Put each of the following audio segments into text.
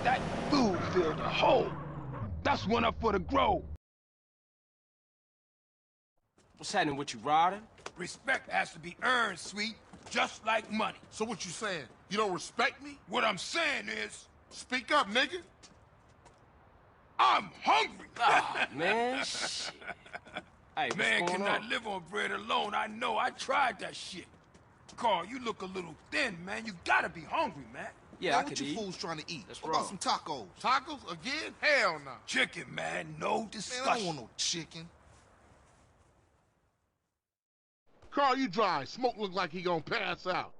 That food filled a hole. That's one up for the Grove. What's happening with you, Ryder? Respect has to be earned, sweet, just like money. So what you saying? You don't respect me? What I'm saying is, Speak up, nigga. I'm hungry. Ah, man, shit. Hey, what's Man going cannot on? live on bread alone. I know. I tried that shit. Carl, you look a little thin, man. You gotta be hungry, man. Yeah, Man, I what could you eat. fools trying to eat? That's What about wrong. some tacos? Tacos again? Hell no. Chicken, man. No Man, discussion. I don't want no chicken. Carl, you dry. Smoke look like he gonna pass out.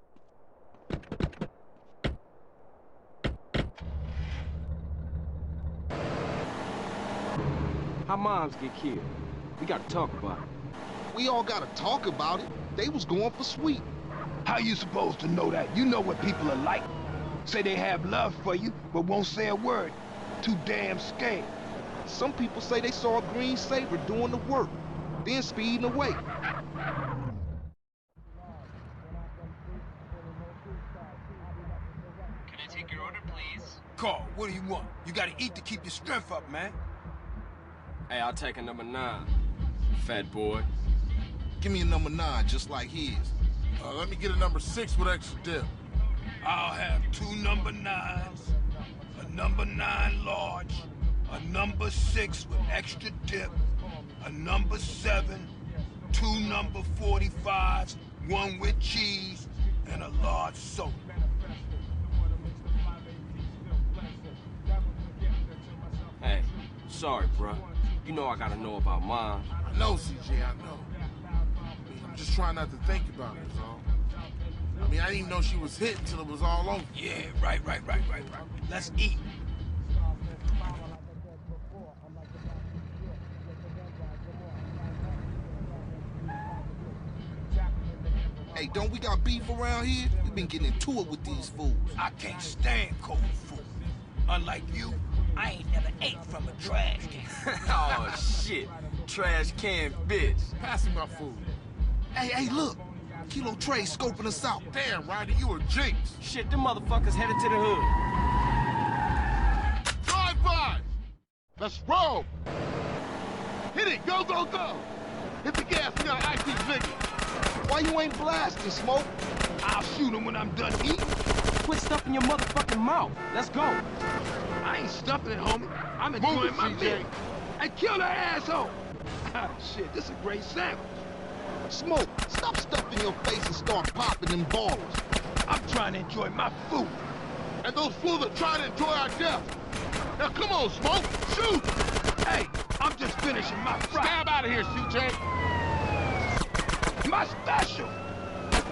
How moms get killed? We gotta talk about it. We all gotta talk about it. They was going for sweet. How you supposed to know that? You know what people are like. Say they have love for you, but won't say a word. Too damn scared. Some people say they saw a green Saber doing the work, then speeding away. Can I take your order, please? Carl, what do you want? You gotta eat to keep your strength up, man. Hey, I'll take a number 9. Fat boy. Give me a number 9, just like his. Let me get a number 6 with extra dip. I'll have 2 number 9s, a number 9 large, a number 6 with extra dip, a number 7, 2 number 45s, 1 with cheese, and a large soda. Hey, sorry, bruh. You know I gotta know about mom. I know, CJ, I know. I'm just trying not to think about it, is all. I mean, I didn't even know she was hit until it was all over. Yeah, right. Let's eat. Hey, don't we got beef around here? We been getting into it with these fools. I can't stand cold food. Unlike you, I ain't never ate from a trash can. Oh, shit. Trash can bitch. Pass me my food. Hey, look. Kilo Trey scoping us out. Damn, Ryder, you a jinx. Shit, them motherfuckers headed to the hood. Drive by! Let's roll! Hit it, go! Hit the gas, we gotta ice these niggas. Why you ain't blasting, Smoke? I'll shoot him when I'm done eating. Quit stuffing your motherfucking mouth. Let's go. I ain't stuffing it, homie. I'm enjoying Move it, my CJ. meal. Hey, kill that asshole! Ah, shit, this is a great sandwich. Smoke, stop stuffing your face and start popping them ballers. I'm trying to enjoy my food. And those fools are trying to enjoy our death. Now come on, Smoke, shoot! Hey, I'm just finishing my fry. Stab out of here, CJ. My special!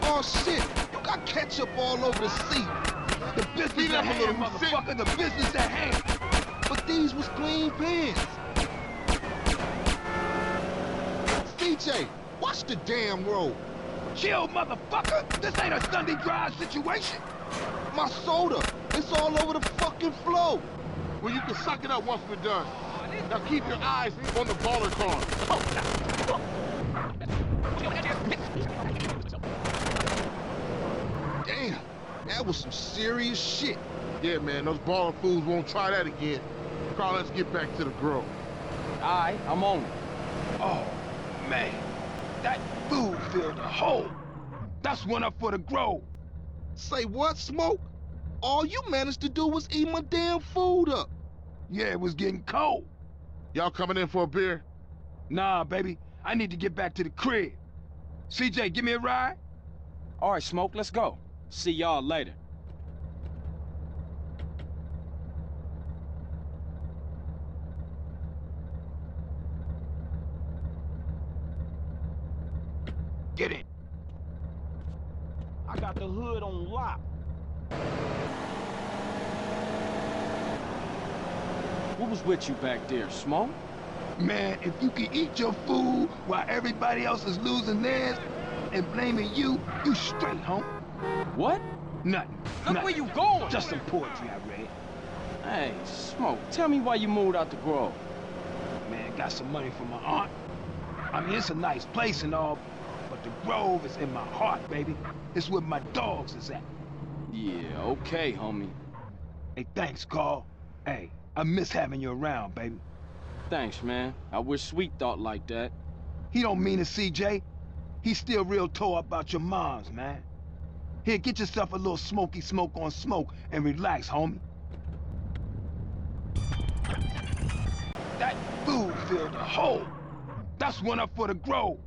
Oh, shit. You got ketchup all over the seat. The business Beat at up a hand, little motherfucker, the business at hand. But these was clean pins. CJ, watch the damn road. Chill, motherfucker! This ain't a Sunday drive situation. My soda, it's all over the fucking floor. Well, you can suck it up once we're done. Now keep your eyes on the baller car. Damn, that was some serious shit. Yeah, man, those baller fools won't try that again. Carl, let's get back to the Grove. All right, I'm on it. Oh, man. That food filled a hole. That's one up for the Grove. Say what, Smoke? All you managed to do was eat my damn food up. Yeah, it was getting cold. Y'all coming in for a beer? Nah, baby. I need to get back to the crib. CJ, give me a ride? All right, Smoke, let's go. See y'all later. Get in. I got the hood on lock. What was with you back there, Smoke? Man, if you can eat your food while everybody else is losing theirs and blaming you, you straight, homie. What? Nothing. Look Nothing. where you going. Just some poetry I read. Hey, Smoke, tell me why you moved out the Grove. Man, got some money from my aunt. I mean, it's a nice place and all, but the Grove is in my heart, baby. It's where my dogs is at. Yeah, okay, homie. Hey, thanks, Carl. Hey, I miss having you around, baby. Thanks, man. I wish Sweet thought like that. He don't mean it, CJ. He's still real tore up about your moms, man. Here, get yourself a little smoky smoke on smoke and relax, homie. That food filled a hole. That's one up for the Grove.